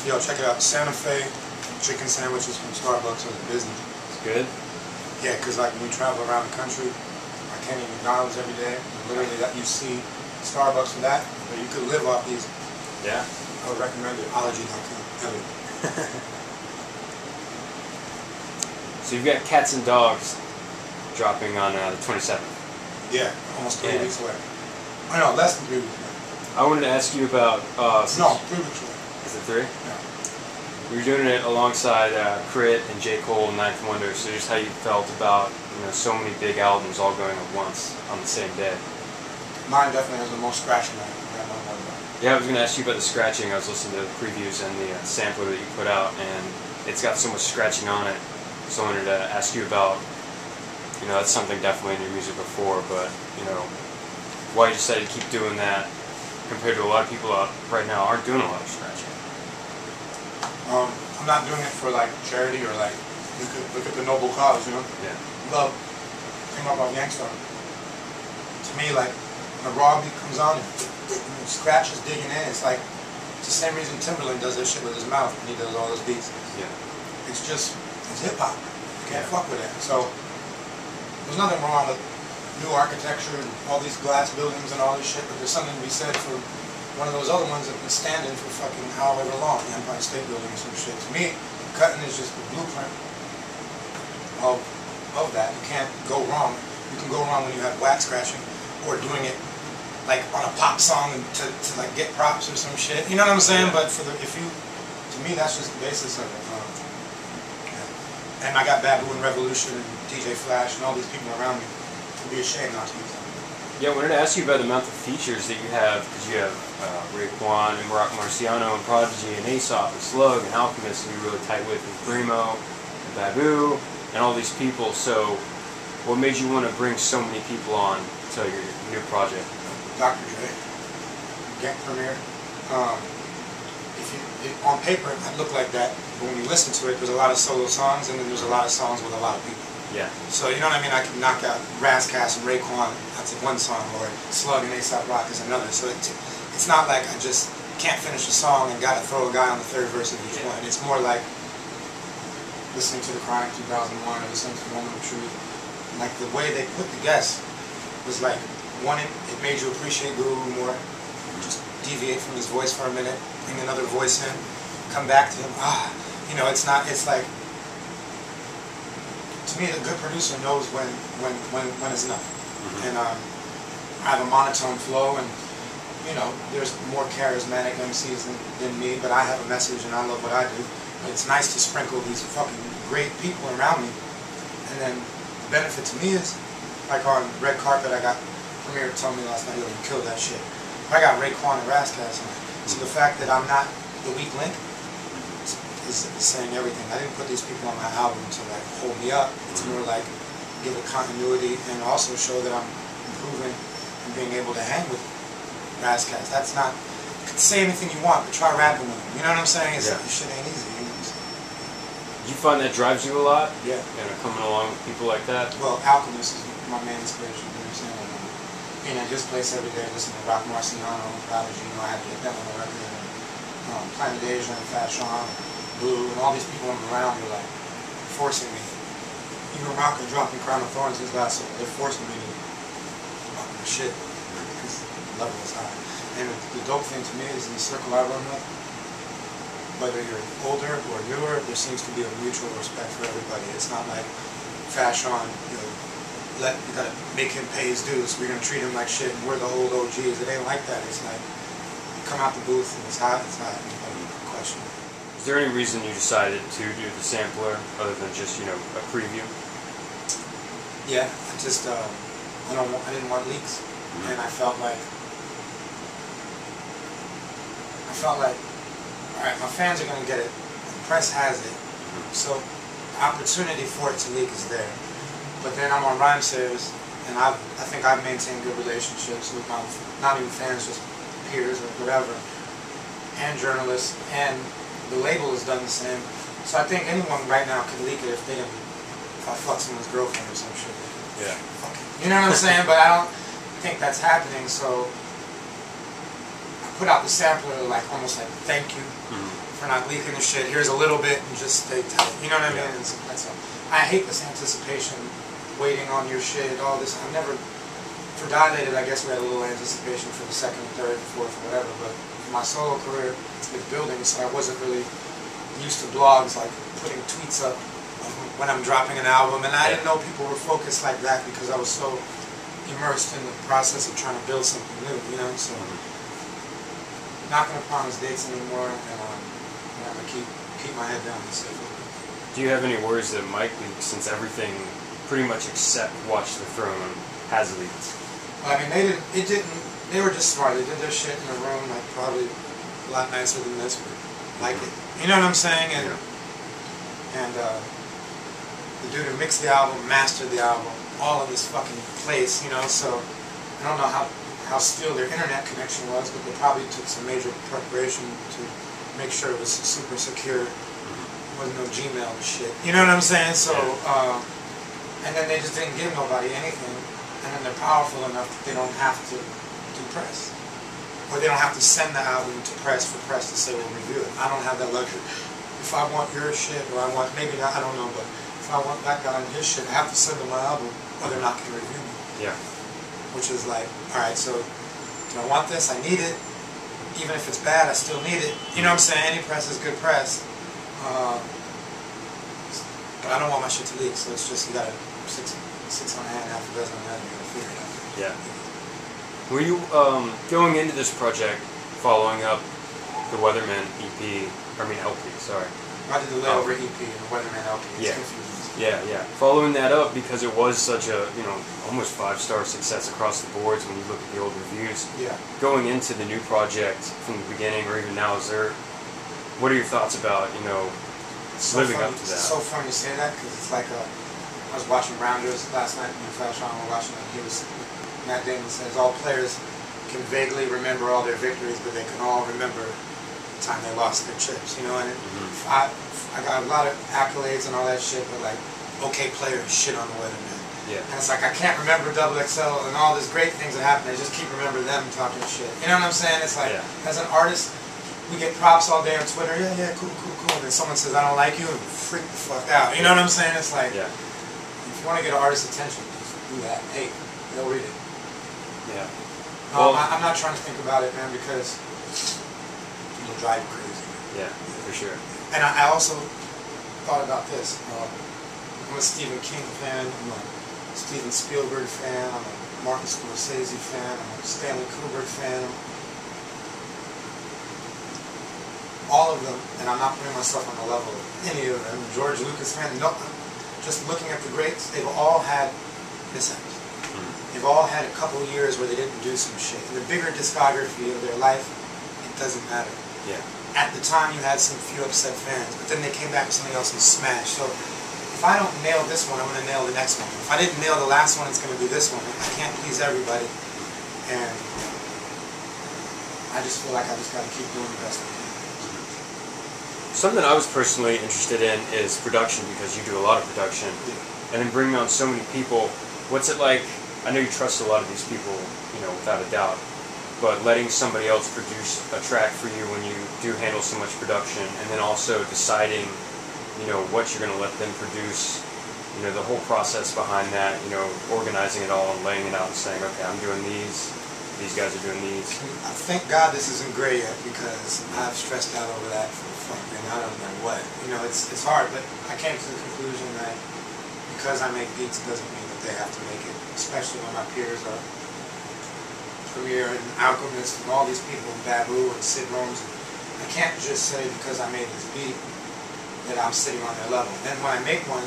Yo, check it out. Santa Fe chicken sandwiches from Starbucks are the business. It's good? Yeah, because like when we travel around the country, I can't eat McDonald's every day. And literally, that you see Starbucks for that, but you could live off these. Yeah. I would recommend it. Allergy.com. So you've got Cats and Dogs dropping on the 27th. Yeah, almost 3 weeks away. I know, less than 3 weeks away. I wanted to ask you about... no, 3 weeks away. Is it 3? Yeah. You're doing it alongside Crit and J. Cole and Ninth Wonder, so just how you felt about so many big albums all going at once on the same day. Mine definitely has the most scratching on it. Yeah, I was going to ask you about the scratching. I was listening to the previews and the sampler that you put out, and it's got so much scratching on it. So I wanted to ask you about, that's something definitely in your music before, but, why you decided to keep doing that compared to a lot of people out right now aren't doing a lot of scratching. I'm not doing it for like charity or like, look at the noble cause, Yeah. Love, came up on Gangsta. To me, like, when a raw beat comes on, and Scratch is digging in, it's like, it's the same reason Timberland does this shit with his mouth when he does all those beats. Yeah. It's hip-hop. You can't fuck with it. So, there's nothing wrong with new architecture and all these glass buildings and all this shit, but there's something to be said for one of those other ones that have been standing for fucking however long, the Empire State Building or some shit. To me, cutting is just the blueprint of that. You can't go wrong. You can go wrong when you have wax scratching or doing it like on a pop song and to like get props or some shit. You know what I'm saying? Yeah. But to me, that's just the basis of it. Yeah. And I got Babu and Revolution and DJ Flash and all these people around me. It'd be a shame not to use them. Yeah, I wanted to ask you about the amount of features that you have, because you have Raekwon and Rock Marciano and Prodigy and Aesop and Slug and Alchemist, and you're really tight with Primo and Babu and all these people. So what made you want to bring so many people on to your new project? Dr. Dre, Gang Premier. On paper, it looked like that, but when you listen to it, there's a lot of solo songs, and then there's a lot of songs with a lot of people. Yeah. So, you know what I mean? I can knock out Razzcast and Raekwon, that's one song, or Slug and A$AP Rock is another. So it's not like I just can't finish a song and gotta throw a guy on the third verse of each one. It's more like listening to The Chronic 2001 or listening to Moment of Truth. Like the way they put the guests was like, one, it made you appreciate Guru more. Just deviate from his voice for a minute, bring another voice in, come back to him. It's like, to me, a good producer knows when it's enough. Mm-hmm. And I have a monotone flow, and there's more charismatic MCs than me, but I have a message and I love what I do. But it's nice to sprinkle these fucking great people around me. And then the benefit to me is, like on Red Carpet, I got Premier told me last night, yo, you killed that shit. I got Raekwon and Razzcast on it. So the fact that I'm not the weak link is saying everything. I didn't put these people on my album to like hold me up. It's more like give it continuity and also show that I'm improving and being able to hang with Razzcast. That's not, you can say anything you want, but try rapping with him. You know what I'm saying? It's like, this shit ain't easy. Do you find that drives you a lot? Yeah. Coming along with people like that? Well, Alchemist is my main inspiration. You know what I'm saying? Being at his place every day, listening to Rock Marciano, Prodigy, I had to get them on the record. And, Planet Asia and Fashion, Blue, and all these people around were like forcing me. Even Rock and dropping Crown of Thorns his last song, they're forcing me to rock my shit because the level is high. And the dope thing to me is in the circle I run with, whether you're older or newer, there seems to be a mutual respect for everybody. It's not like Fashion, you gotta make him pay his dues. We're gonna treat him like shit, and we're the old OGs. It ain't like that. It's like you come out the booth and it's hot. It's not any question. Is there any reason you decided to do the sampler other than just a preview? Yeah, I just I didn't want leaks, and I felt like all right, my fans are gonna get it. The press has it, so the opportunity for it to leak is there. But then I'm on Rhymesayers, and I think I've maintained good relationships with my, not even fans, just peers or whatever, and journalists, and the label has done the same. So I think anyone right now can leak it if I fuck someone's girlfriend or some shit. Yeah. Fuck it. You know what I'm saying? But I don't think that's happening, so I put out the sampler like almost like thank you for not leaking the shit. Here's a little bit and just stay tight. You know what I mean? Yeah. That's all. I hate this anticipation, waiting on your shit, all this. I've never, for Dilated, I guess we had a little anticipation for the second, third, fourth, whatever, but for my solo career, it's building, so I wasn't really used to blogs, like putting tweets up when I'm dropping an album, and I didn't know people were focused like that because I was so immersed in the process of trying to build something new, you know, so not going to promise dates anymore, and I'm going to keep my head down and stay focused. Do you have any words that might leak, since everything pretty much except Watch the Throne has leaked? Well, I mean, they were just smart. They did their shit in a room, like, probably a lot nicer than this, but like it. You know what I'm saying? And the dude who mixed the album, mastered the album, all in this fucking place, you know, so I don't know how still their internet connection was, but they probably took some major preparation to make sure it was super secure. There wasn't no Gmail and shit. You know what I'm saying? So, and then they just didn't give nobody anything, and then they're powerful enough that they don't have to do press. Or they don't have to send the album to press for press to say, we'll review it. I don't have that luxury. If I want your shit, or I want, maybe not, I don't know, but if I want that guy and his shit, I have to send them my album, or they're not going to review me. Yeah. Which is like, alright, so do I want this? I need it. Even if it's bad, I still need it. You know what I'm saying? Any press is good press. But I don't want my shit to leak, so it's just, you gotta, six on a hand, half a dozen on the other, you gotta figure it out. Yeah. Were you, going into this project, following up the Weatherman LP, sorry. I did the Layover EP and the Weatherman LP, it's confusing. Yeah. Following that up, because it was such a, almost 5-star success across the boards when you look at the old reviews. Yeah. Going into the new project from the beginning, or even now, what are your thoughts about, living up to that? It's so funny you say that, because it's like, I was watching Rounders last night, me and Fashawn were watching it, Matt Damon says, all players can vaguely remember all their victories, but they can all remember the time they lost their chips, and I got a lot of accolades and all that shit, but like, okay players shit on the Weatherman. Yeah. And it's like, I can't remember XXL and all these great things that happen, I just keep remembering them talking shit. You know what I'm saying? It's like, as an artist, we get props all day on Twitter, yeah, cool, and then someone says, I don't like you, and freak the fuck out. You know what I'm saying? It's like, if you want to get an artist's attention, just do that. Hey, they'll read it. Yeah. I'm not trying to think about it, man, because it'll drive you crazy. Yeah, for sure. And I also thought about this. I'm a Stephen King fan, I'm a Steven Spielberg fan, I'm a Martin Scorsese fan, I'm a Stanley Kubrick fan. All of them, and I'm not putting myself on the level of any of them. George Lucas fan, no, just looking at the greats, they've all had mishaps. They've all had a couple years where they didn't do some shit. In the bigger discography of their life, it doesn't matter. Yeah. At the time, you had some few upset fans, but then they came back with something else and smashed. So if I don't nail this one, I'm going to nail the next one. If I didn't nail the last one, it's going to be this one. I can't please everybody, and I just feel like I just got to keep doing the best I can. Something I was personally interested in is production, because you do a lot of production, and then bringing on so many people. What's it like? I know you trust a lot of these people, without a doubt, but letting somebody else produce a track for you when you do handle so much production, and then also deciding, what you're going to let them produce, the whole process behind that, organizing it all and laying it out and saying, okay, I'm doing these guys are doing these. Thank God this isn't gray yet, because I've stressed out over that for fucking I don't know what. It's hard, but I came to the conclusion that because I make beats doesn't mean that they have to make it, especially when my peers are Premier and Alchemist and all these people, Babu and Sid Rome's. I can't just say because I made this beat that I'm sitting on their level. And when I make one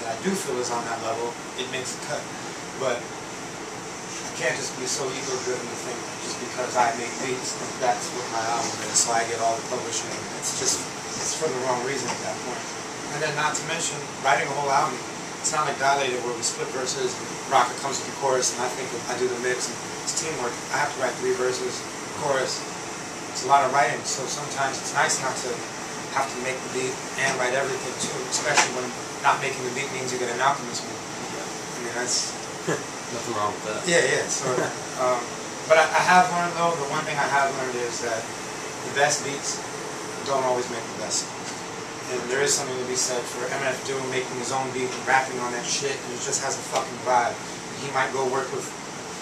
that I do feel is on that level, it makes a cut. But I can't just be so ego-driven to think that just because I make beats that that's what my album is, so I get all the publishing. It's for the wrong reason at that point. And then not to mention, writing a whole album, it's not like Dilated where we split verses, Rocket comes with the chorus, and I think I do the mix, and it's teamwork. I have to write 3 verses, chorus. It's a lot of writing, so sometimes it's nice not to have to make the beat and write everything too, especially when not making the beat means you get an Alchemist beat. I mean, that's... Nothing wrong with that. Yeah, so... but I have learned, though, the one thing I have learned is that the best beats don't always make the best songs. And there is something to be said for MF Doom making his own beat and rapping on that shit, and it just has a fucking vibe. He might go work with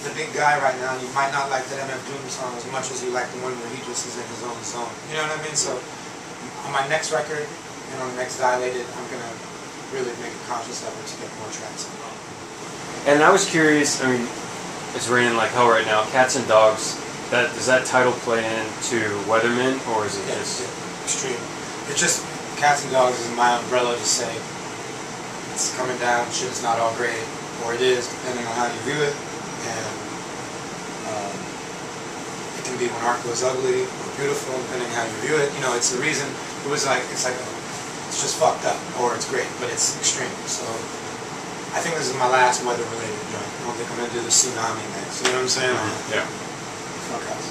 the big guy right now, and you might not like that MF Doom song as much as you like the one where he just is in his own zone. You know what I mean? So on my next record and on the next Dilated, I'm gonna really make a conscious effort to get more tracks in. And I was curious, I mean, it's raining like hell right now. Cats and Dogs, does that title play into Weatherman, or is it just... Extreme. It's just, Cats and Dogs is my umbrella to say it's coming down, shit is not all great, or it is, depending on how you view it. And it can be when art goes ugly or beautiful, depending on how you view it. You know, it's the reason, it's just fucked up, or it's great, but it's extreme. So I think this is my last weather-related joint. I don't think I'm going to do the tsunami next. You know what I'm saying? Yeah. Fuck us.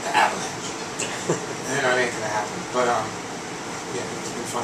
The avalanche. You know, it ain't going to happen. But, yeah, it's been fun.